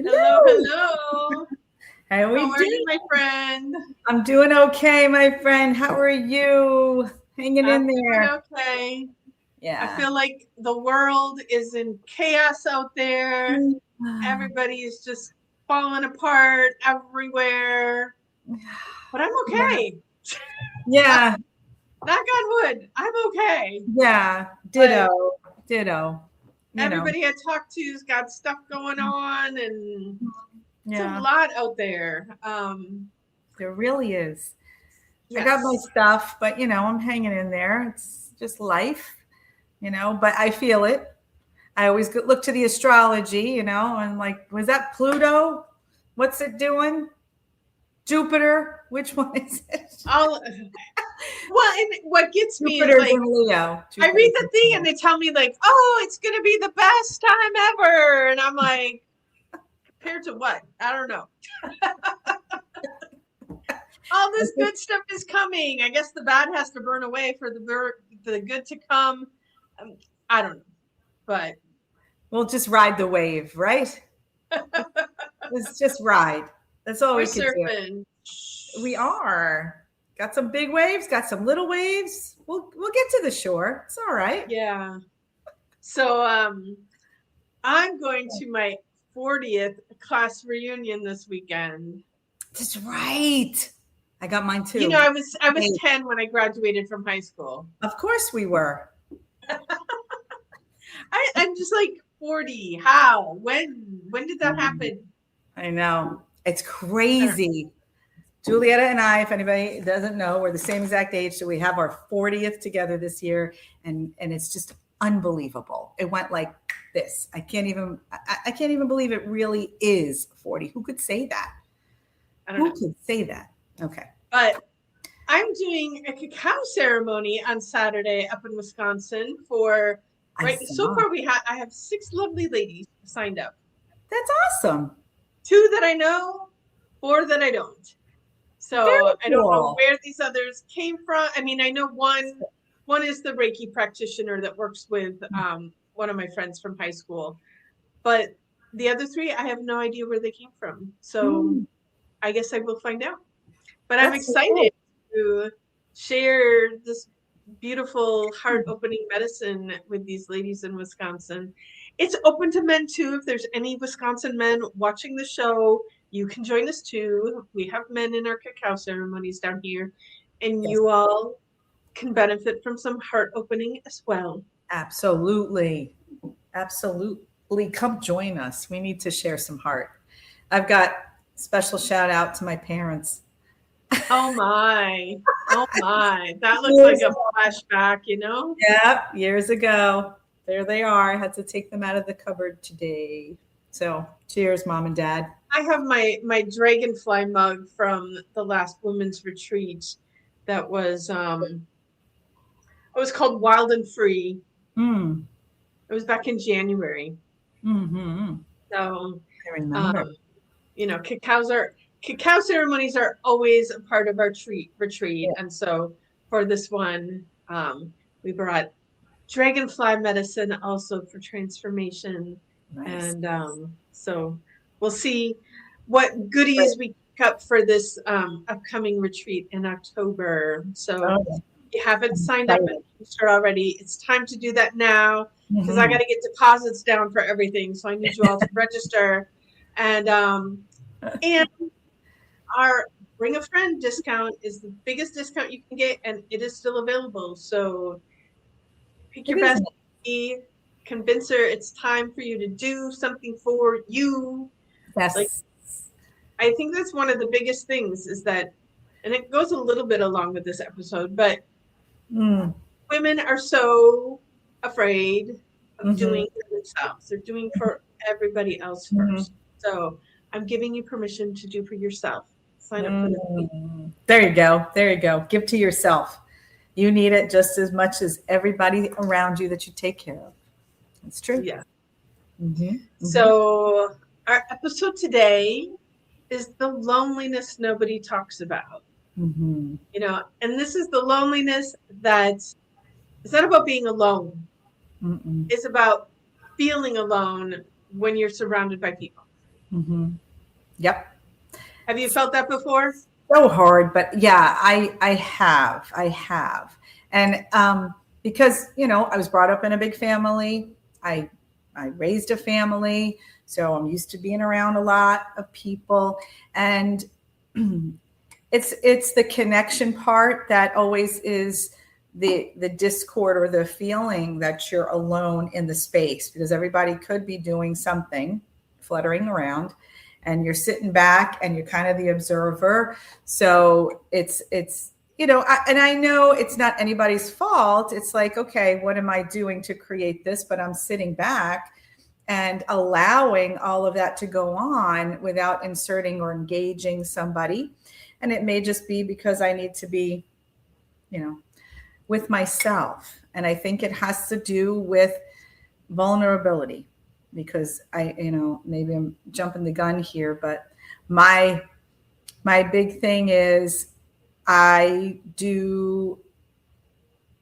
Hello, hello. How are How are you, doing? my friend? I'm doing okay, my friend. How are you? Hanging in I'm doing there. okay. I Yeah. feel like the world is in chaos out there. Everybody is just falling apart everywhere. But I'm Yeah. okay. Yeah. Knock on wood. I'm okay. Yeah. But Ditto. Ditto. You know. everybody I talk to's got stuff going on, and it's a Yeah. lot out there. There really is. I got my Yes. stuff, but I'm hanging in there. It's just life, but I feel it. I always look to the astrology, and like, was that Pluto? What's it doing? Jupiter? Which one is it? I'll Well, and what gets me is Jupiter's like in Leo. I read Jupiter's the in thing and Leo. they tell me like, "Oh, it's gonna be the best time ever," and I'm like, compared to what? I don't know. All I this think good stuff is coming. I guess the bad has to burn away for the good to come. Um, I don't know, but we'll just ride the wave, right? Let's just ride. That's all we're we could do. surfing. We are. Got some big waves, got some little waves. We'll get to the shore. It's all right. Yeah. So I'm going to my 40th class reunion this weekend. That's right. I got mine You know, too. I was Hey, 10 when I graduated from high school. of course we were. I'm just like 40. How? When did that happen? I know. It's I don't crazy. Julieta and I, if anybody doesn't know, we're the same exact age. So we have our 40th together this year. And it's just unbelievable. It went like this. I can't even believe it really is 40. Who could say that? I don't Who know. could say that? Okay. But I'm doing a cacao ceremony on Saturday up in Wisconsin for I right. So saw. far I have 6 lovely ladies signed up. That's awesome. 2 that I know, 4 that I don't. Very So I don't know cool. where these others came from. I mean, I know one is the Reiki practitioner that works with one of my friends from high school, but the other 3 I have no idea where they came from. So Mm, I guess I will find out. But I'm that's so excited cool. to share this beautiful heart opening medicine with these ladies in Wisconsin. It's open to men too. If there's any Wisconsin men watching the show, you can join us too. We have men in our cacao ceremonies down here, and Yes, you all can benefit from some heart opening as well. absolutely. Absolutely. Come join us. We need to share some heart. I've got special shout out to my parents. Oh my. Oh my. That looks like Years a flashback, you know? Yeah, years ago. There they are. I had to take them out of the cupboard today. So, cheers, mom and dad. I have my dragonfly mug from the last women's retreat that it was called Wild and Free. Mm. It was back in January. Hmm. So I um, remember. cacao ceremonies are always a part of our retreat. Yeah, And so for this one, we brought dragonfly medicine also for transformation. nice. And so we'll see what Great. goodies we pick up for this upcoming retreat in October. So Oh, if you haven't I'm signed up and excited. registered already, it's time to do that now because I Hmm. got to get deposits down for everything. So I need you all to register. And our bring a friend discount is the biggest discount you can get, and it is still available. So pick It your is best nice. lady, convince her it's time for you to do something for you. Like, Yes. I think that's one of the biggest things is that, and it goes a little bit along with this episode, but Mm. women are so afraid of Hmm. doing for themselves. They're doing for everybody else Hmm. first. So I'm giving you permission to do for yourself. Sign up for the retreat. Mm. There you go. There you go. Give to yourself. You need it just as much as everybody around you that you take care of. It's true. Yeah. Hmm. Hmm. So our episode today is the loneliness nobody talks about. Hmm. And this is the loneliness that it's not about being alone. Mm-mm. It's about feeling alone when you're surrounded by people. Mm-hmm. Yep. Have you felt that before? So hard, but yeah, I have. And because, I was brought up in a big family. I I raised a family, so I'm used to being around a lot of people. And it's the connection part that always is the discord, or the feeling that you're alone in the space, because everybody could be doing something, fluttering around, and you're sitting back and you're kind of the observer. So it's and I know it's not anybody's fault. It's like, okay, what am I doing to create this? But I'm sitting back and allowing all of that to go on without inserting or engaging somebody. And it may just be because I need to be, with myself. And I think it has to do with vulnerability, because maybe I'm jumping the gun here, but my big thing is I do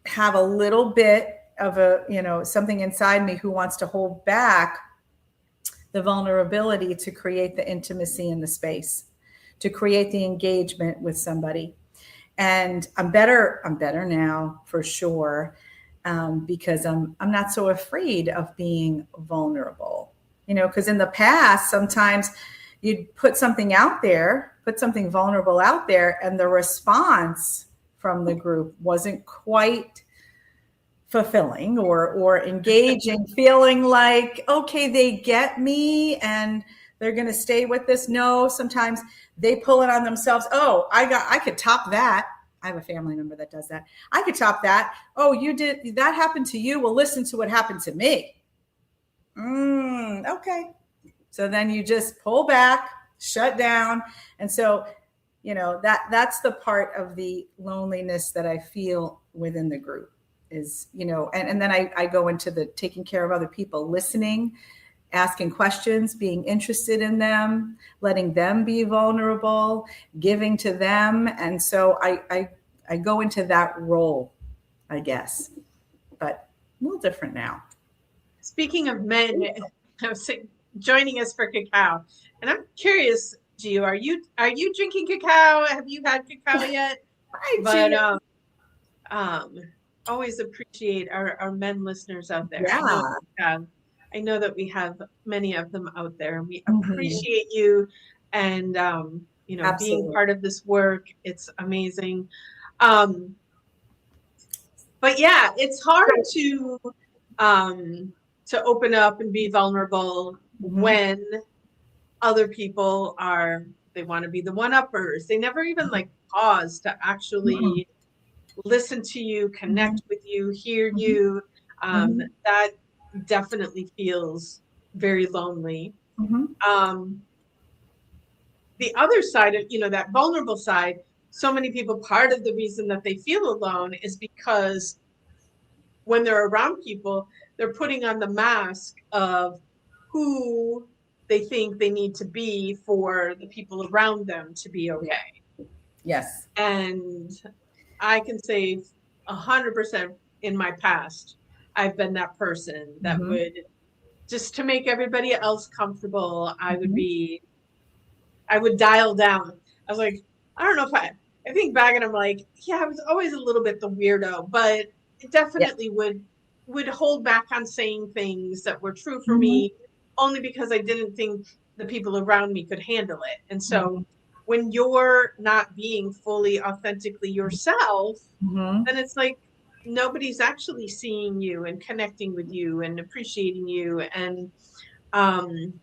have a little bit of something inside me who wants to hold back the vulnerability to create the intimacy in the space, to create the engagement with somebody. And I'm better now, for sure, because I'm not so afraid of being vulnerable. Because in the past, sometimes you'd put something out there, put something vulnerable out there, and the response from the group wasn't quite fulfilling or engaging, feeling like, okay, they get me and they're going to stay with this. No, sometimes they pull it on themselves. Oh, I could top that. I have a family member that does that. I could top that. Oh, you did that happened to you. Well, listen to what happened to me. Okay. So then you just pull back, shut down. And so, that's the part of the loneliness that I feel within the group is, and then I go into the taking care of other people, listening, asking questions, being interested in them, letting them be vulnerable, giving to them. And so I go into that role, I guess, but a little different now. Speaking of men, I was joining us for cacao, and I'm curious, Gio, are you drinking cacao? Have you had cacao yet? Hi, But always appreciate our men listeners out there. Yeah. I know that we have many of them out there, and we Mm-hmm. appreciate you and being Absolutely. part of this work. It's amazing. But yeah, it's hard to open up and be vulnerable Mm-hmm. when other people they want to be the one-uppers. They never even like pause to actually listen to you, connect with you, hear you. That definitely feels very lonely. The other side of, that vulnerable side, so many people, part of the reason that they feel alone is because when they're around people, they're putting on the mask of who they think they need to be for the people around them to be okay. Yes. And I can say 100% in my past, I've been that person that would, just to make everybody else comfortable, I would dial down. I was like, I don't know if I think back and I'm like, yeah, I was always a little bit the weirdo, but it definitely would hold back on saying things that were true for me, only because I didn't think the people around me could handle it. And so when you're not being fully authentically yourself, then it's like nobody's actually seeing you and connecting with you and appreciating you. And from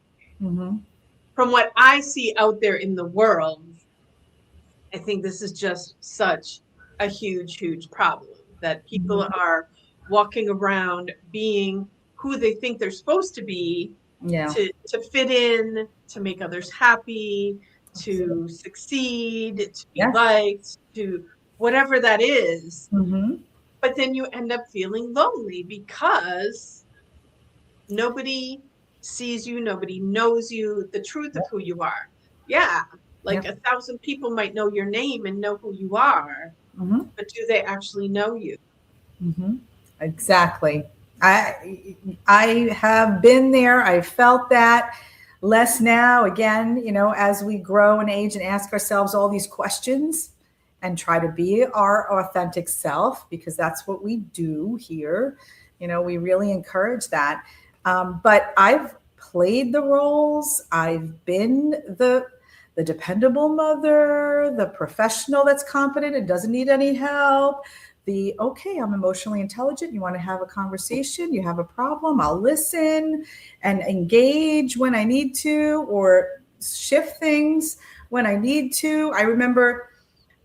what I see out there in the world, I think this is just such a huge, huge problem that people are walking around being who they think they're supposed to be, to fit in, to make others happy, to succeed, to be liked, to whatever that is. But then you end up feeling lonely because nobody sees you, nobody knows you, the truth of who you are. Yeah, like 1,000 people might know your name and know who you are, but do they actually know you? Exactly. I have been there. I felt that. Less now, again, as we grow and age and ask ourselves all these questions and try to be our authentic self, because that's what we do here. We really encourage that. But I've played the roles. I've been the dependable mother, the professional that's competent and doesn't need any help. Okay, I'm emotionally intelligent. You want to have a conversation? You have a problem? I'll listen and engage when I need to, or shift things when I need to. I remember,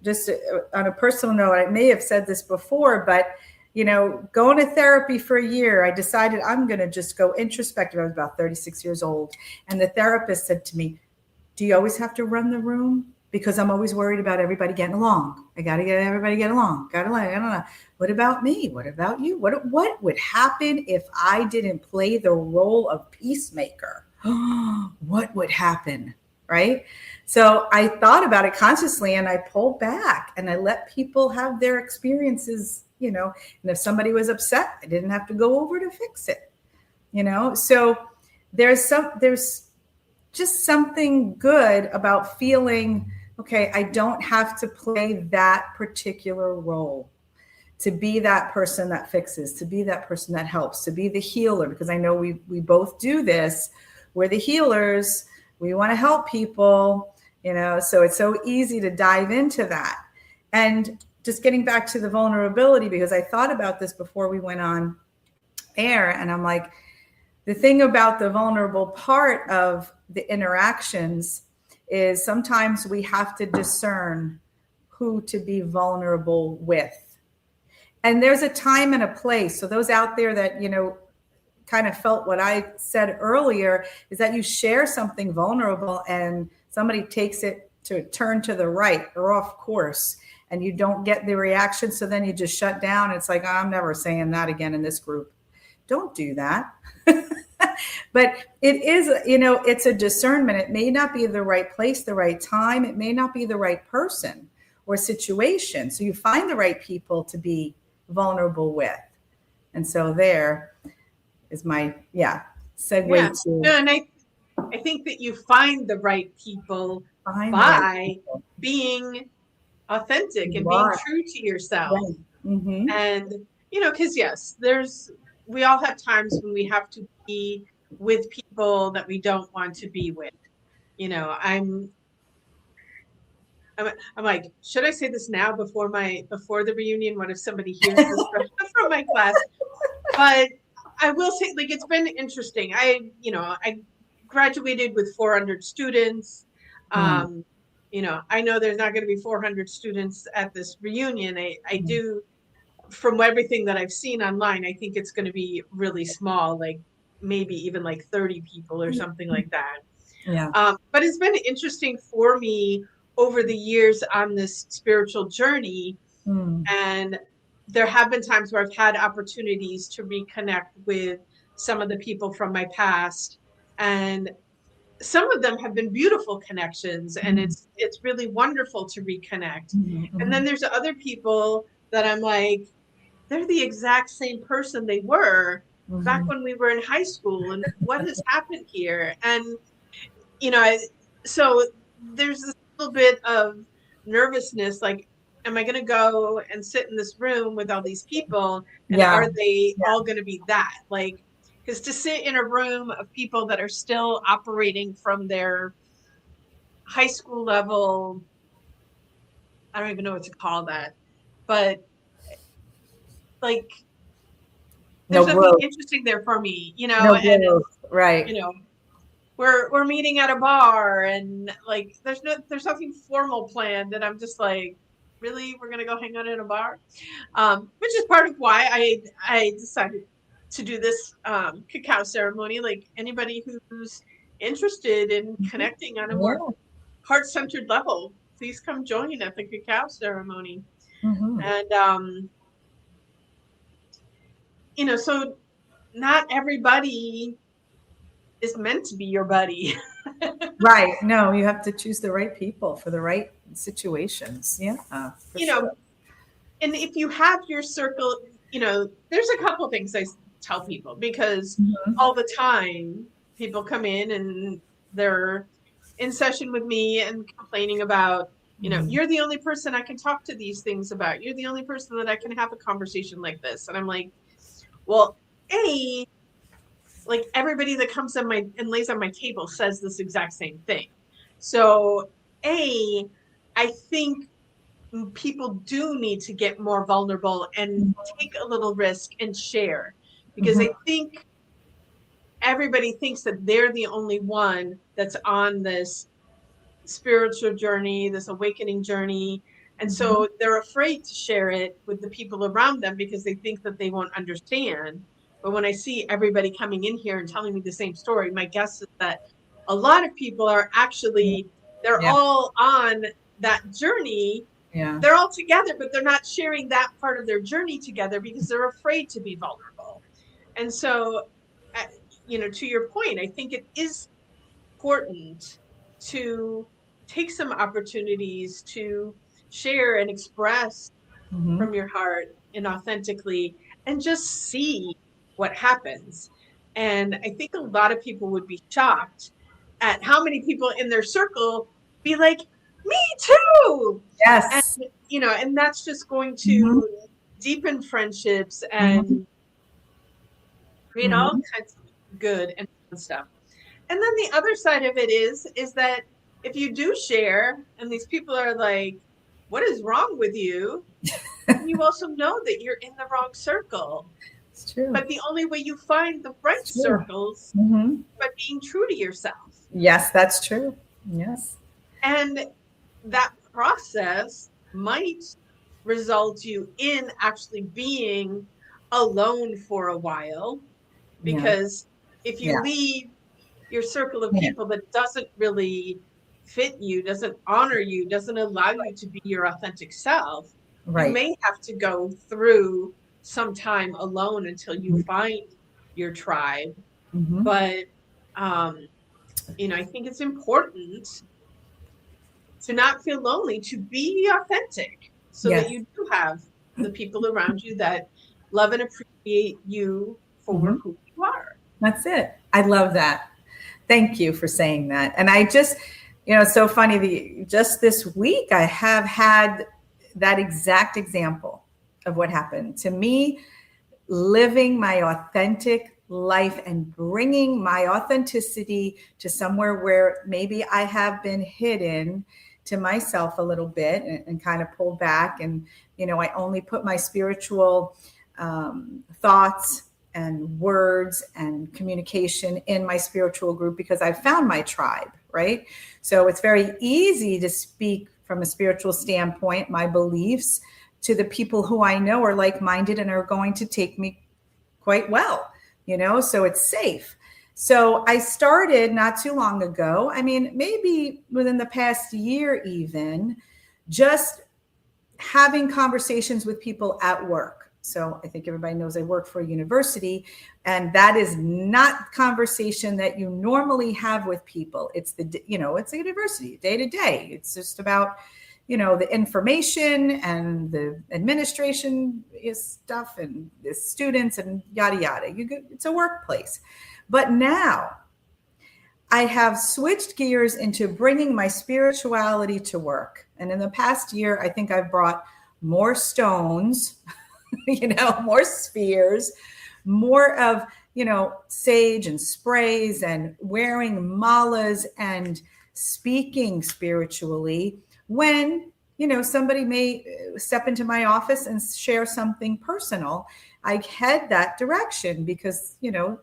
just on a personal note, I may have said this before, but going to therapy for a year, I decided I'm going to just go introspective. I was about 36 years old. And the therapist said to me, do you always have to run the room? Because I'm always worried about everybody getting along. I got to get everybody get along. I don't know. What about me? What about you? What would happen if I didn't play the role of peacemaker? What would happen? Right? So I thought about it consciously, and I pulled back and I let people have their experiences, and if somebody was upset, I didn't have to go over to fix it, So there's just something good about feeling, okay, I don't have to play that particular role, to be that person that fixes, to be that person that helps, to be the healer, because I know we both do this. We're the healers. We want to help people, so it's so easy to dive into that. And just getting back to the vulnerability, because I thought about this before we went on air, and I'm like, the thing about the vulnerable part of the interactions is sometimes we have to discern who to be vulnerable with. And there's a time and a place. So those out there that, kind of felt what I said earlier, is that you share something vulnerable and somebody takes it to turn to the right or off course, and you don't get the reaction. So then you just shut down. It's like, I'm never saying that again in this group. Don't do that. But it is, it's a discernment. It may not be the right place, the right time. It may not be the right person or situation. So you find the right people to be vulnerable with. And so there is my, segue to. No, and I think that you find the right people by being authentic and being true to yourself. Right. Mm-hmm. And, because yes, we all have times when we have to be with people that we don't want to be with. I'm like, should I say this now before the reunion? What if somebody hears this from my class? But I will say, like, it's been interesting. I graduated with 400 students. I know there's not going to be 400 students at this reunion. I do, from everything that I've seen online, I think it's going to be really small, like maybe even like 30 people or something like that. Yeah. But it's been interesting for me over the years on this spiritual journey. And there have been times where I've had opportunities to reconnect with some of the people from my past. And some of them have been beautiful connections, and it's really wonderful to reconnect. And then there's other people that I'm like, they're the exact same person they were back when we were in high school, and what has happened here? And so there's this little bit of nervousness, like, am I going to go and sit in this room with all these people, and are they all going to be that? Like, because to sit in a room of people that are still operating from their high school level, I don't even know what to call that, but like, there's nothing interesting there for me, and right. We're meeting at a bar, and like, there's nothing formal planned, and I'm just like, really, we're gonna go hang out in a bar, which is part of why I decided to do this cacao ceremony. Like, anybody who's interested in connecting on a more heart-centered level, please come join at the cacao ceremony. And so not everybody is meant to be your buddy. Right. No, you have to choose the right people for the right situations. Yeah. Sure. And if you have your circle, there's a couple things I tell people, because all the time people come in and they're in session with me and complaining about, you're the only person I can talk to these things about. You're the only person that I can have a conversation like this. And I'm like, well, like everybody that comes on my and lays on my table says this exact same thing. So, I think people do need to get more vulnerable and take a little risk and share, because Mhm. I think everybody thinks that they're the only one that's on this spiritual journey, this awakening journey. And Mhm. so they're afraid to share it with the people around them because they think that they won't understand. But when I see everybody coming in here and telling me the same story, my guess is that a lot of people are actually, they're Yeah. all on that journey. Yeah. They're all together, but they're not sharing that part of their journey together because they're afraid to be vulnerable. And so, uh, to your point, I think it is important to take some opportunities to share and express Mhm. from your heart and authentically and just see what happens. And I think a lot of people would be shocked at how many people in their circle be like, me too. And, Yes. and that's just going Mhm. to deepen friendships Mhm. and create all Mhm. kinds of good and fun stuff. And then the other side of it is that if you do share and these people are like, what is wrong with you? And you also know that you're in the wrong circle. It's true. But the only way you find the right It's true. circles Mhm. by being true to yourself. Yes, that's true. Yes. And that process might result you in actually being alone for a while, Yeah. because if you Yeah. leave your circle of Yeah. people that doesn't really fit you, doesn't honor you, doesn't allow you to be your authentic self, you Right. may have to go through some time alone until you Mhm. find your tribe. Mhm. But I think it's important to not feel lonely, to be authentic so that Yes. you do have the people around you that love and appreciate you for Mhm. who you are. That's it. I love that. Thank you for saying that. And I just, it's so funny. Just this week, I have had that exact example of what happened to me, living my authentic life and bringing my authenticity to somewhere where maybe I have been hidden to myself a little bit and kind of pulled back. And, I only put my spiritual thoughts and words and communication in my spiritual group because I found my tribe, right? So it's very easy to speak from a spiritual standpoint, my beliefs, to the people who I know are like minded and are going to take me quite well, so it's safe. So I started not too long ago. I mean, maybe within the past year, even just having conversations with people at work. So I think everybody knows I work for a university, and that is not conversation that you normally have with people. It's it's a university day to day. It's just about, the information and the administration is stuff and the students and yada yada. It's a workplace. But now I have switched gears into bringing my spirituality to work. And in the past year, I think I've brought more stones, more spheres, more of, sage and sprays and wearing malas and speaking spiritually when, somebody may step into my office and share something personal. I head that direction because,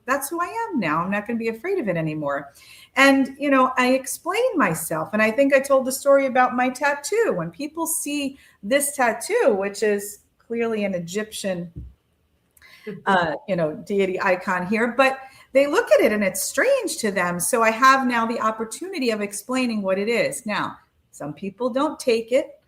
that's who I am now. I'm not going to be afraid of it anymore. And, I explain myself. And I think I told the story about my tattoo. When people see this tattoo, which is clearly an Egyptian, deity icon here, but they look at it and it's strange to them. So I have now the opportunity of explaining what it is. Now, some people don't take it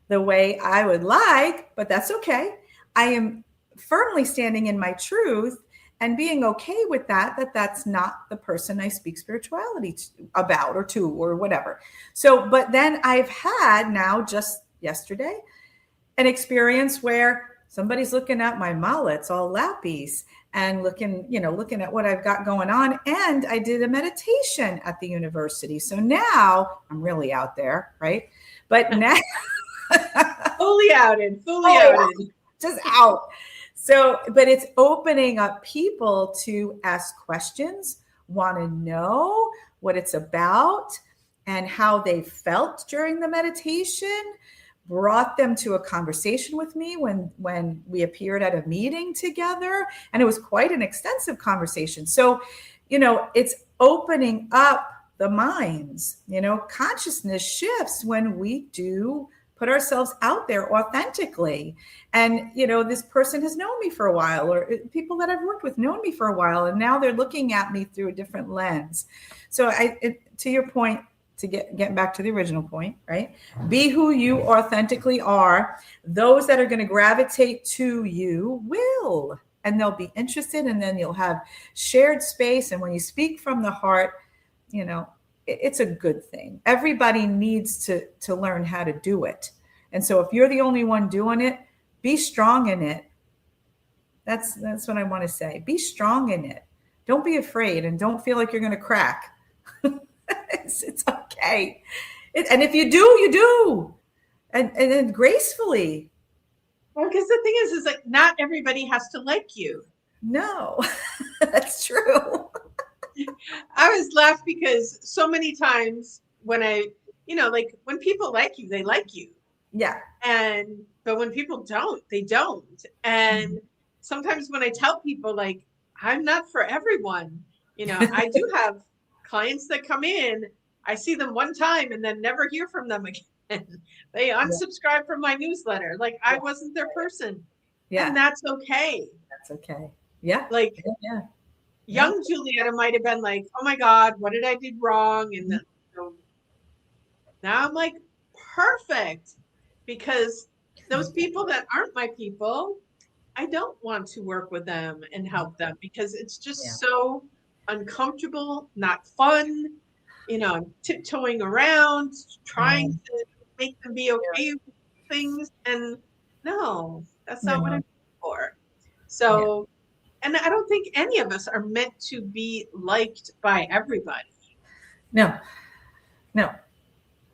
the way I would like, but that's okay. I am firmly standing in my truth and being okay with that's not the person I speak spirituality about or to or whatever. So, but then I've had now just yesterday an experience where somebody's looking at my mala, it's all lappies, and looking at what I've got going on. And I did a meditation at the university. So now I'm really out there, right? But now fully outed, fully outed. Just out. So, but it's opening up people to ask questions, want to know what it's about and how they felt during the meditation, brought them to a conversation with me when we appeared at a meeting together. And it was quite an extensive conversation. So, it's opening up the minds, consciousness shifts when we do put ourselves out there authentically. And, this person has known me for a while, or people that I've worked with known me for a while, and now they're looking at me through a different lens. So to your point, to get back to the original point, right? Be who you authentically are. Those that are going to gravitate to you will, and they'll be interested, and then you'll have shared space. And when you speak from the heart, it's a good thing. Everybody needs to learn how to do it. And so if you're the only one doing it, be strong in it. That's what I want to say. Be strong in it. Don't be afraid, and don't feel like you're going to crack. It's okay. And if you do, you do. And then gracefully. Well, because the thing is like not everybody has to like you. No, that's true. I was laughed because so many times when like when people like you, they like you. Yeah. But when people don't, they don't. And sometimes when I tell people like, I'm not for everyone, I do have clients that come in, I see them one time and then never hear from them again. They unsubscribe from my newsletter. Like I wasn't their person. Yeah. And that's okay. That's okay. Yeah. Like, young Julietta might have been like, oh my God, what did I do wrong? And then, now I'm like, perfect. Because those people that aren't my people, I don't want to work with them and help them because it's just so uncomfortable, not fun. I'm tiptoeing around, trying to make them be okay with things. And no, that's not what I'm for. So, and I don't think any of us are meant to be liked by everybody. No.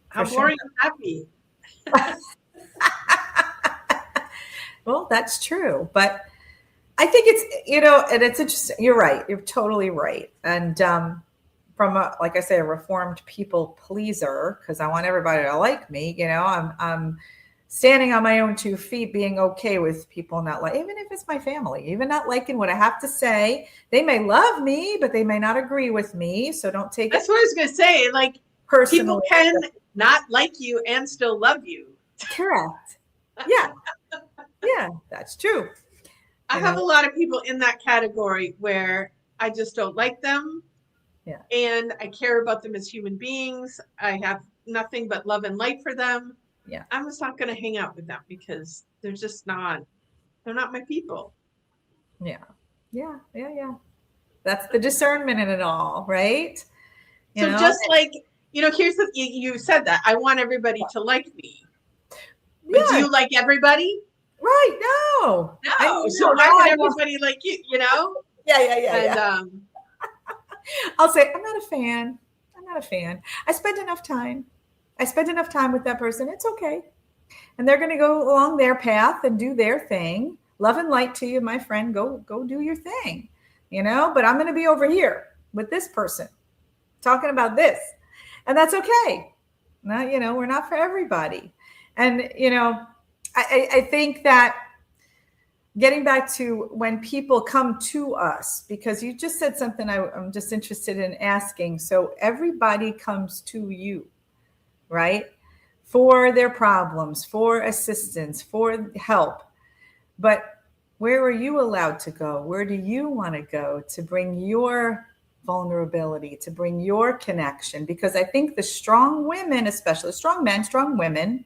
How boring would that be? Well, that's true. But I think it's, and it's interesting. You're right. You're totally right. And from like I say, a reformed people pleaser, because I want everybody to like me, I'm standing on my own 2 feet, being okay with people not like, even if it's my family, even not liking what I have to say. They may love me, but they may not agree with me. So don't take That's what I was going to say. Like, personally, people can not like you and still love you. Correct. Yeah. Yeah, that's true. I have a lot of people in that category where I just don't like them. Yeah. And I care about them as human beings. I have nothing but love and light for them. Yeah. I'm just not going to hang out with them because they're not my people. Yeah. That's the discernment in it all, right? Just like, here's you said that I want everybody to like me. But do you like everybody? Right. No. So why would everybody like you, Yeah. And I'll say, I'm not a fan. I spend enough time with that person. It's okay. And they're going to go along their path and do their thing. Love and light to you, my friend. Go do your thing, but I'm going to be over here with this person talking about this. And that's okay. Now, we're not for everybody. And, I think that getting back to when people come to us, because you just said something I'm just interested in asking. So everybody comes to you, right? For their problems, for assistance, for help. But where are you allowed to go? Where do you want to go to bring your vulnerability, to bring your connection? Because I think the strong women, especially strong men, strong women,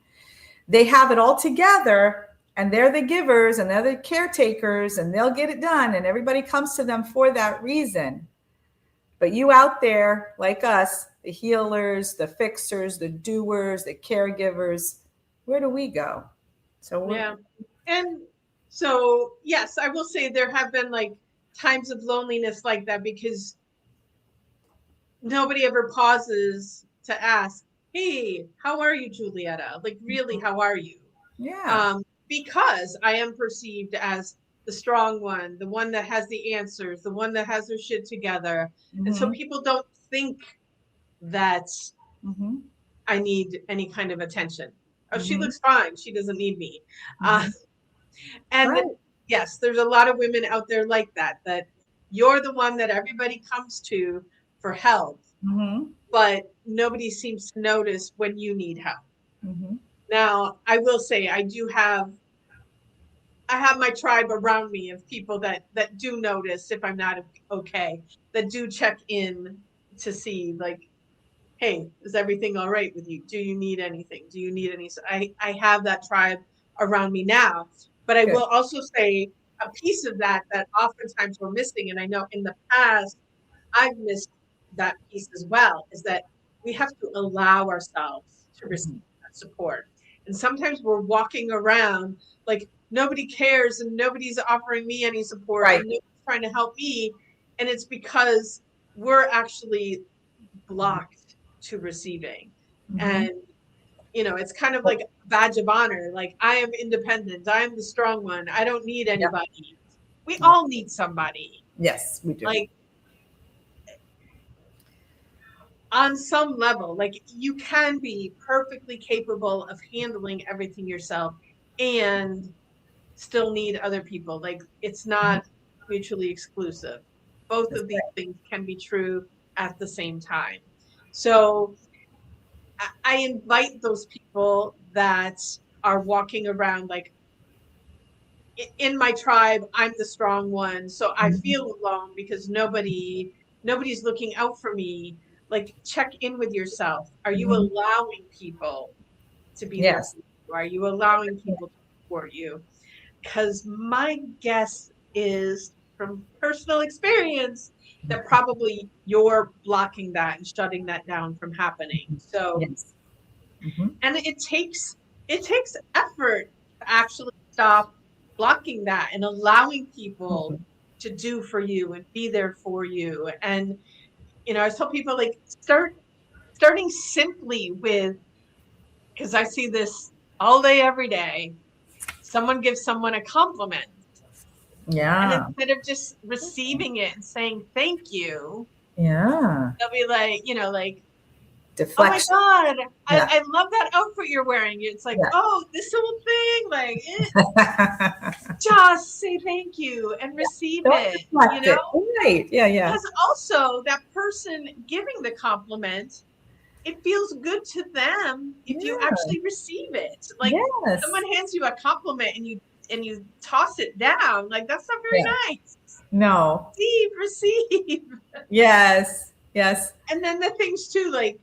they have it all together and they're the givers and they're the caretakers and they'll get it done. And everybody comes to them for that reason. But you out there like us, the healers, the fixers, the doers, the caregivers, where do we go? So, And so, yes, I will say there have been like times of loneliness like that because nobody ever pauses to ask, hey, how are you, Julietta? Like, really, how are you? Yeah. Because I am perceived as the strong one, the one that has the answers, the one that has her shit together. And so Mm-hmm. people don't think that Mm-hmm. I need any kind of attention. Oh, she Mm-hmm. looks fine. She doesn't need me. Uh, Mm-hmm. and Right. yes, there's a lot of women out there like that, that you're the one that everybody comes to for help, Mm-hmm. but nobody seems to notice when you need help. Mm-hmm. Now, I will say I have my tribe around me of people that do notice if I'm not okay, that do check in to see like, hey, is everything all right with you? Do you need anything? Do you need any? So I have that tribe around me now, but I Good. will also say a piece of that that oftentimes we're missing, and I know in the past I've missed that piece as well, is that we have to allow ourselves to receive Mm-hmm. that support. And sometimes we're walking around like nobody cares and nobody's offering me any support Right. and nobody's trying to help me. And it's because we're actually blocked to receiving. Mm-hmm. And, it's kind of like a badge of honor. Like, I am independent. I am the strong one. I don't need Yep. anybody. We Yep. all need somebody. Yes, we do. Like, on some level, like you can be perfectly capable of handling everything yourself and still need other people. Like it's Mhm. not mutually exclusive. Both That's of these right. things can be true at the same time. So I invite those people that are walking around like in my tribe, I'm the strong one. So I Mhm. feel alone because nobody's looking out for me. Like check in with yourself. Are you Mhm. allowing people to be there Yes. for you? Are you allowing people to support you? Because my guess is from personal experience that probably you're blocking that and shutting that down from happening. So, Yes. Mhm. and it takes effort to actually stop blocking that and allowing people Mhm. to do for you and be there for you. And I tell people like starting simply with, because I see this all day every day, someone gives someone a compliment, and Yeah. instead of just receiving it and saying thank you, Yeah. they'll be like, like, oh my Deflection. God, Yeah. I love that outfit you're wearing. It's like, Yeah. oh, this little thing, like, just say thank you and Yeah. receive Don't it, deflect it. Right. Yeah. Yeah. because also that person giving the compliment, it feels good to them if you Yeah. actually receive it. Like Yes. someone hands you a compliment and you toss it down, like that's not very Yeah. nice. No. Receive. Yes. Yes. And then the things too, like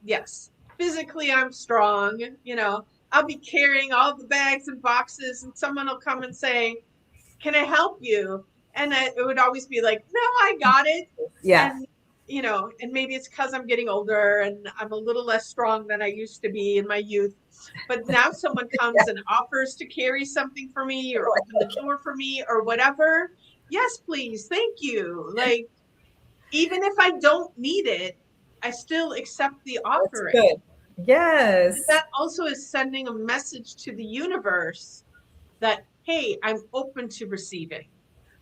yes, physically I'm strong, I'll be carrying all the bags and boxes and someone will come and say, can I help you? And it would always be like, no, I got it. Yeah. And and maybe it's because I'm getting older and I'm a little less strong than I used to be in my youth. But now someone Yeah. comes and offers to carry something for me or open the door for me or whatever. Yes, please. Thank you. Like, even if I don't need it, I still accept the That's offering. good. Yes. That also is sending a message to the universe that, hey, I'm open to receiving,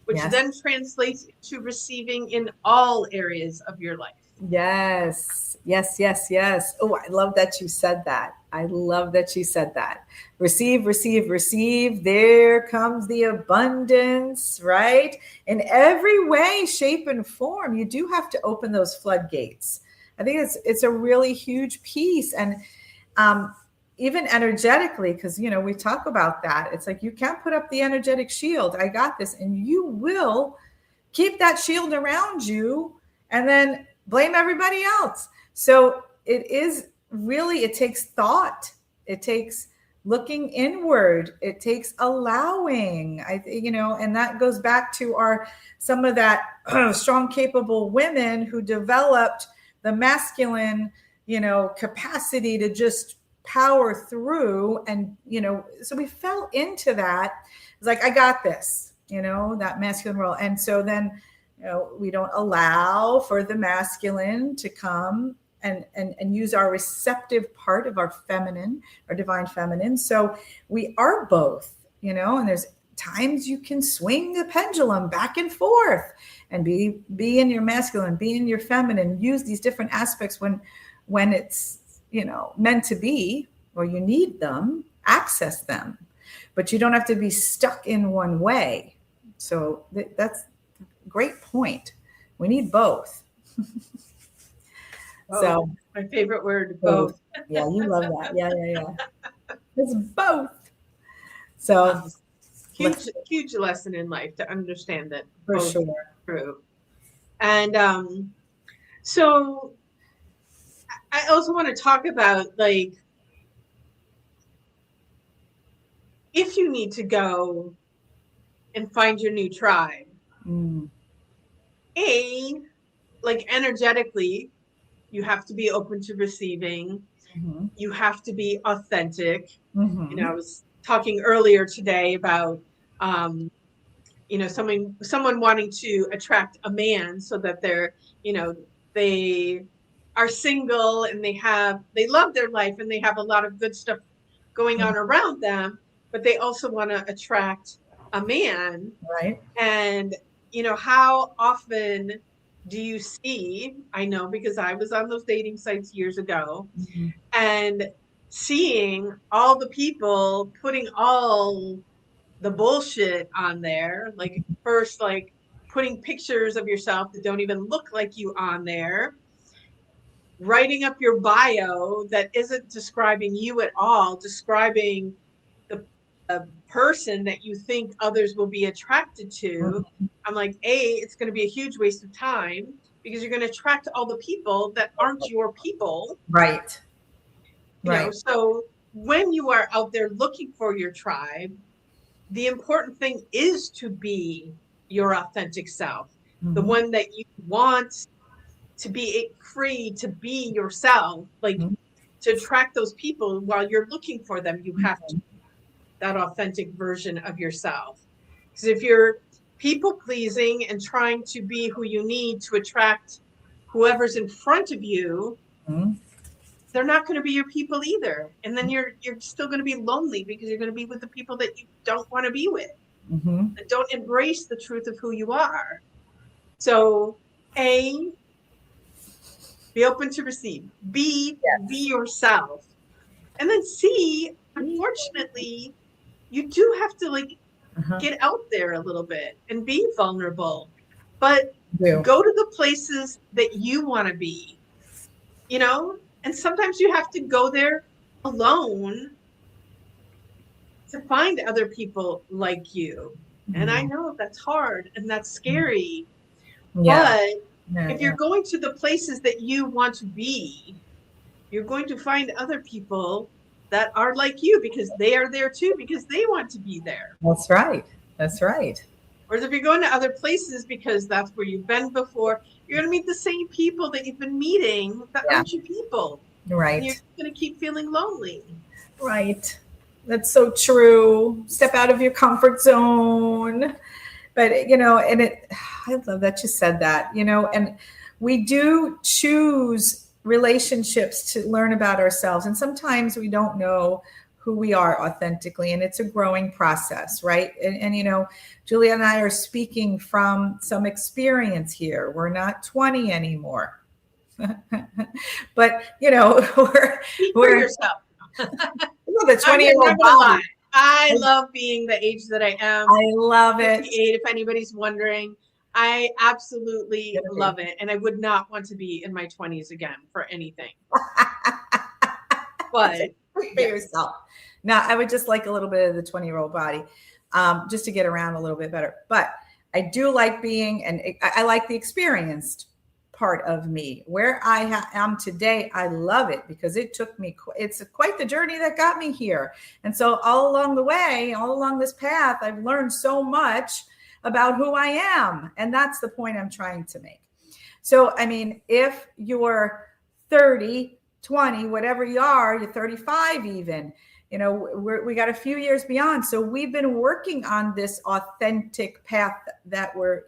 which Yes. then translates to receiving in all areas of your life. Yes, yes, yes, yes. Oh, I love that you said that. I love that you said that. Receive, receive, receive. There comes the abundance, right? In every way, shape, and form. You do have to open those floodgates. I think it's a really huge piece. And um, even energetically, because we talk about that. It's like you can't put up the energetic shield. I got this, and you will keep that shield around you and then blame everybody else. So it is really, it takes thought. It takes looking inward. It takes allowing, and that goes back to some of that strong, capable women who developed the masculine, capacity to just power through. And, so we fell into that. It's like, I got this. that masculine role. And so then, we don't allow for the masculine to come and use our receptive part of our feminine, our divine feminine. So we are both, and there's times you can swing the pendulum back and forth and be in your masculine, be in your feminine, use these different aspects when it's, meant to be, or you need them, access them, but you don't have to be stuck in one way. So that's a great point. We need both. So my favorite word, both. Yeah, you love that. Yeah. It's both. So huge lesson in life to understand that for both sure. are true. And so I also want to talk about, like, if you need to go and find your new tribe, like energetically, you have to be open to receiving. You have to be authentic. I was talking earlier today about, someone wanting to attract a man so that they're, they are single and they love their life and they have a lot of good stuff going on around them, but they also want to attract a man. Right. And, how often do you see, I know because I was on those dating sites years ago, and seeing all the people putting all the bullshit on there, like first, like putting pictures of yourself that don't even look like you on there, writing up your bio that isn't describing you at all, describing the person that you think others will be attracted to. I'm like, it's going to be a huge waste of time because you're going to attract all the people that aren't your people. Right. So when you are out there looking for your tribe, the important thing is to be your authentic self, the one that you want to be free to be yourself, like to attract those people. While you're looking for them, you have to that authentic version of yourself. Because if you're people pleasing and trying to be who you need to attract whoever's in front of you, they're not going to be your people either. And then you're still going to be lonely because you're going to be with the people that you don't want to be with, that don't embrace the truth of who you are. So A, be open to receive. B, be yourself. And then C, unfortunately, you do have to get out there a little bit and be vulnerable, but go to the places that you want to be, and sometimes you have to go there alone to find other people like you. And I know that's hard and that's scary, but if you're going to the places that you want to be, you're going to find other people that are like you because they are there too, because they want to be there. That's right. Whereas if you're going to other places because that's where you've been before, you're going to meet the same people that you've been meeting that aren't your people. Right. And you're going to keep feeling lonely. Right. That's so true. Step out of your comfort zone. But, I love that you said that, and we do choose relationships to learn about ourselves. And sometimes we don't know who we are authentically, and it's a growing process, right? And Julia and I are speaking from some experience here. We're not 20 anymore. But, we're yourself. The 20-year-old body. I love being the age that I am. I love it. If anybody's wondering, I absolutely love it. And I would not want to be in my 20s again for anything. But for yourself. Now, I would just like a little bit of the 20-year-old body, just to get around a little bit better. But I do like being, and I like the experienced part of me. Where I am today, I love it because it took me, it's quite the journey that got me here. And so all along the way, all along this path, I've learned so much about who I am. And that's the point I'm trying to make. So, I mean, if you're 30, 20, whatever you are, you're 35 even, we got a few years beyond. So we've been working on this authentic path that we're,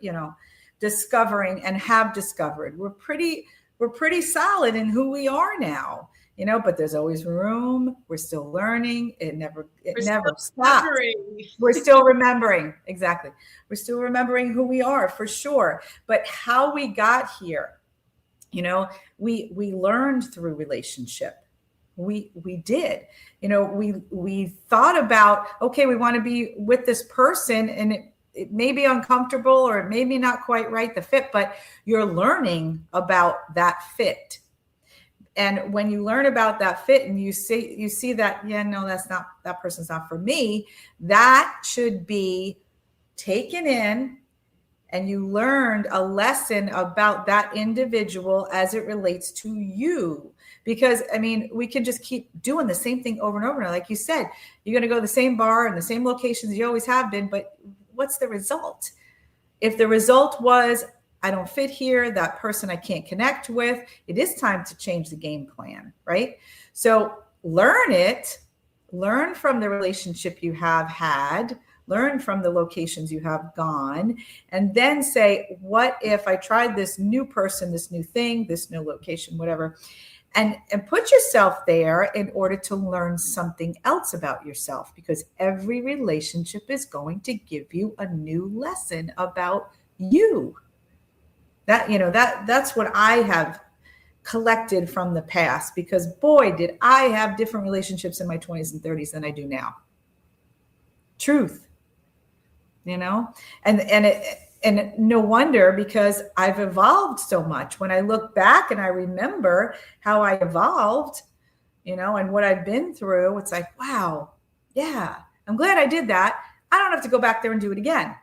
discovering and have discovered. We're pretty solid in who we are now, but there's always room. We're still learning. It never stops. We're still remembering. Exactly. We're still remembering who we are for sure. But how we got here, we learned through relationship. We did. We thought about, okay, we want to be with this person, and it may be uncomfortable or it may be not quite right, the fit, but you're learning about that fit. And when you learn about that fit and you see that, yeah, no, that person's not for me, that should be taken in, and you learned a lesson about that individual as it relates to you. Because, we can just keep doing the same thing over and over. Like you said, you're going to go to the same bar and the same locations you always have been, but what's the result? If the result was, I don't fit here, that person I can't connect with, it is time to change the game plan, right? So learn from the relationship you have had, learn from the locations you have gone, and then say, what if I tried this new person, this new thing, this new location, whatever, and put yourself there in order to learn something else about yourself, because every relationship is going to give you a new lesson about you. That's what I have collected from the past, because boy, did I have different relationships in my 20s and 30s than I do now. Truth. And no wonder, because I've evolved so much. When I look back and I remember how I evolved, and what I've been through, it's like, wow, yeah, I'm glad I did that. I don't have to go back there and do it again,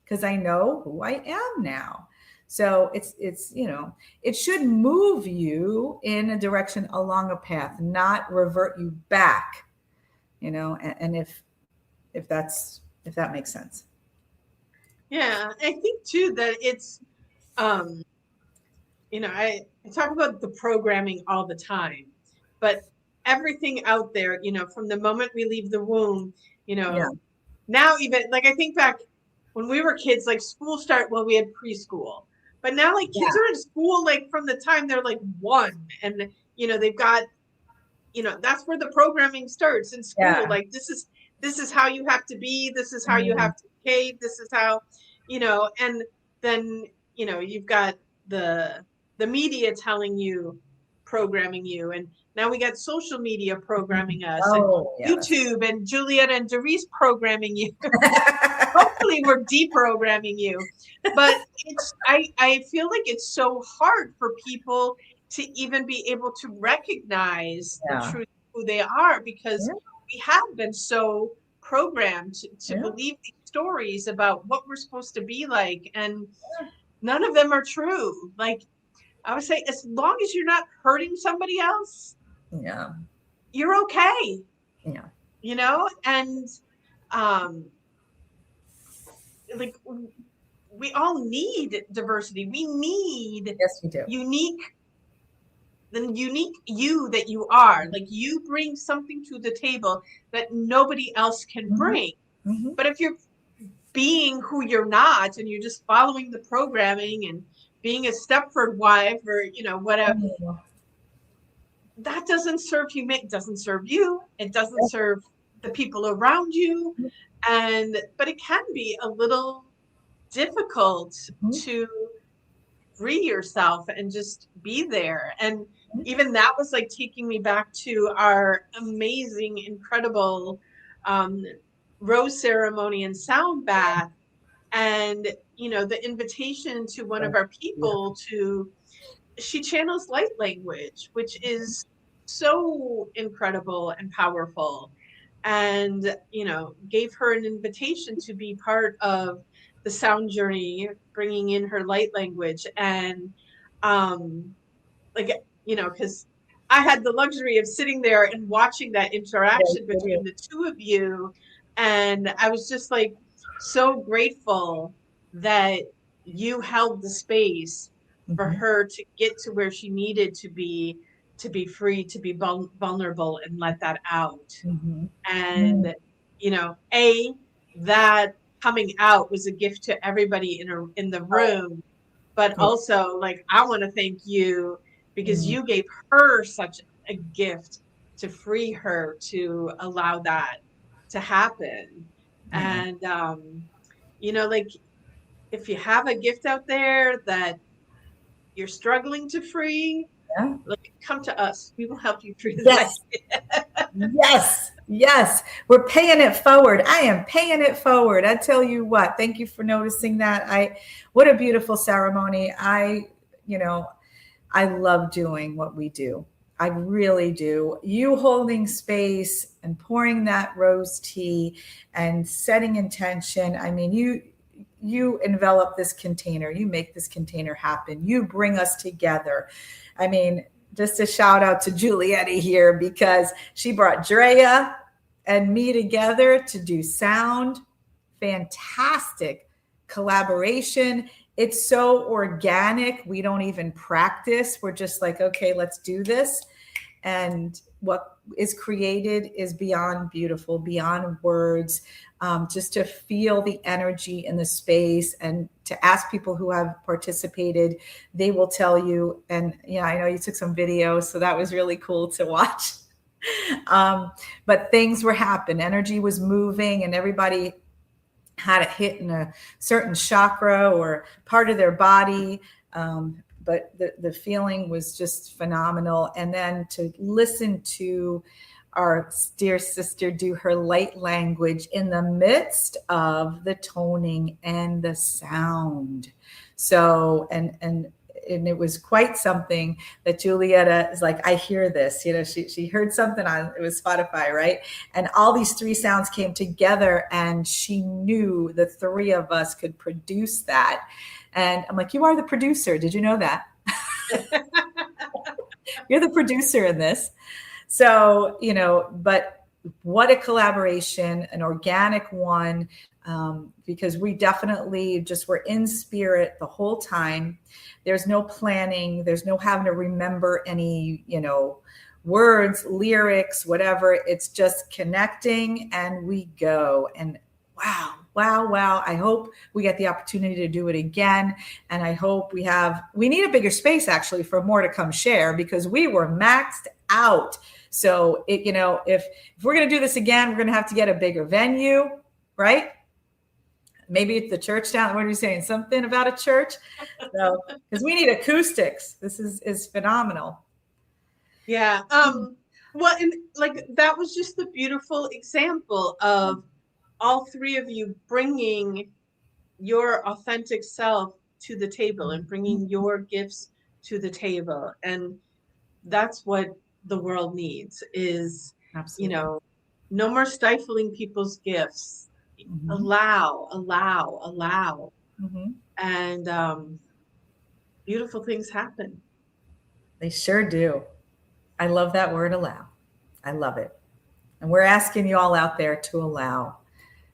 because I know who I am now. So it's it should move you in a direction along a path, not revert you back, and if that makes sense. Yeah, I think too that it's, I talk about the programming all the time, but everything out there, from the moment we leave the womb, now even like I think back when we were kids, like we had preschool, but now like kids are in school like from the time they're like 1, and they've got, that's where the programming starts in school. Yeah. Like this is how you have to be. This is how you have to behave. This is how, and then, you've got the media telling you, programming you. And now we got social media programming us, and YouTube and Juliet and Doris programming you. Hopefully we're deprogramming you. But I feel like it's so hard for people to even be able to recognize the truth of who they are, because we have been so programmed to believe these stories about what we're supposed to be like, and none of them are true. Like I would say, as long as you're not hurting somebody else, you're okay. And like we all need diversity. We need the unique you that you are. Like you bring something to the table that nobody else can bring. Mm-hmm. But if you're being who you're not, and you're just following the programming and being a Stepford wife or whatever, that doesn't serve you. It doesn't serve you. It doesn't serve the people around you. But it can be a little difficult to free yourself and just be there. And even that was like taking me back to our amazing, incredible rose ceremony and sound bath. And, the invitation to one of our people she channels light language, which is so incredible and powerful. And, gave her an invitation to be part of the sound journey, bringing in her light language. And, because I had the luxury of sitting there and watching that interaction between the two of you. And I was just like, so grateful that you held the space for her to get to where she needed to be, to be free, to be vulnerable and let that out. Mm-hmm. And, that coming out was a gift to everybody in the room, but Yeah. also like, I want to thank you because Mm. you gave her such a gift to free her, to allow that to happen. Yeah. And, like, if you have a gift out there that you're struggling to free, Yeah. like, come to us. We will help you free that. Yes. Yes. Yes. We're paying it forward. I am paying it forward. I tell you what, thank you for noticing that. What a beautiful ceremony. You know, I love doing what we do. I really do. You holding space and pouring that rose tea and setting intention. I mean, you envelop this container. You make this container happen. You bring us together. I mean, just a shout out to Julietta here because she brought Drea and me together to do sound. Fantastic collaboration. It's so organic. We don't even practice. We're just like, okay, let's do this. And what is created is beyond beautiful, beyond words. Just to feel the energy in the space and to ask people who have participated, they will tell you. And yeah, I know you took some videos, so that was really cool to watch. But things were happening, energy was moving, and everybody had it hit in a certain chakra or part of their body. But the feeling was just phenomenal. And then to listen to our dear sister do her light language in the midst of the toning and the sound. So, and it was quite something that Julietta is like, I hear this, she heard something on, it was Spotify, right? And all these three sounds came together and she knew the three of us could produce that. And I'm like, you are the producer. Did you know that? You're the producer in this. So, but what a collaboration, an organic one, because we definitely just were in spirit the whole time. There's no planning. There's no having to remember any, words, lyrics, whatever. It's just connecting and we go. And wow. I hope we get the opportunity to do it again. And I hope we need a bigger space actually for more to come share because we were maxed out. So if we're going to do this again, we're going to have to get a bigger venue, right? Maybe it's the church down. What are you saying? Something about a church? So, because we need acoustics. This is phenomenal. Yeah. Well, and like that was just the beautiful example of all three of you bringing your authentic self to the table and bringing your gifts to the table. And that's what the world needs is, Absolutely. No more stifling people's gifts. Mm-hmm. Allow. Mm-hmm. And beautiful things happen. They sure do. I love that word, allow. I love it. And we're asking you all out there to allow.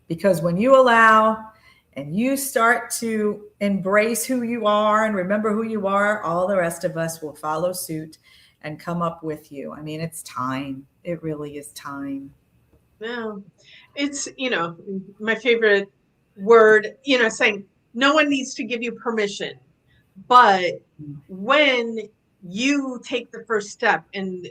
Because when you allow and you start to embrace who you are and remember who you are, all the rest of us will follow suit and come up with you. I mean, it's time. It really is time. Well, it's, my favorite word, saying no one needs to give you permission. But when you take the first step and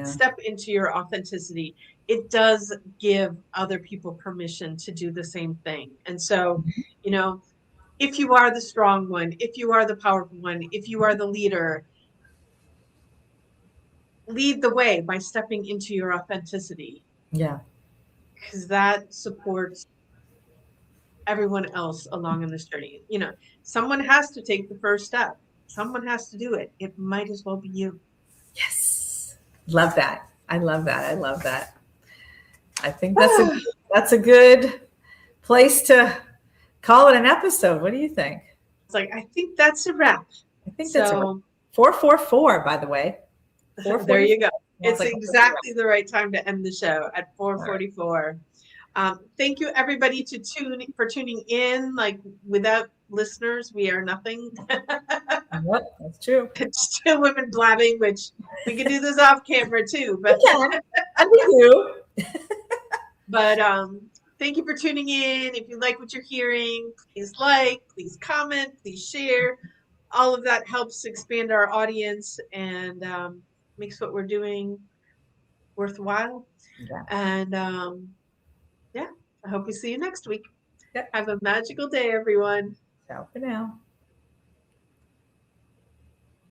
step into your authenticity, it does give other people permission to do the same thing. And so, if you are the strong one, if you are the powerful one, if you are the leader, lead the way by stepping into your authenticity. Yeah. Because that supports everyone else along in this journey. Someone has to take the first step. Someone has to do it. It might as well be you. Yes. Love that. I love that. I think that's a good place to call it an episode. What do you think? It's like, I think that's a wrap. I think that's a wrap. 444, by the way. There you go. It's exactly the right time to end the show at 4:44. Thank you, everybody, for tuning in. Like, without listeners, we are nothing. Yep, that's true. It's two women blabbing, which we can do this off camera too. We can, and we do. But thank you for tuning in. If you like what you're hearing, please like, please comment, please share. All of that helps expand our audience and makes what we're doing worthwhile. Yeah. And yeah, I hope we see you next week. Yep. Have a magical day, everyone. Ciao for now.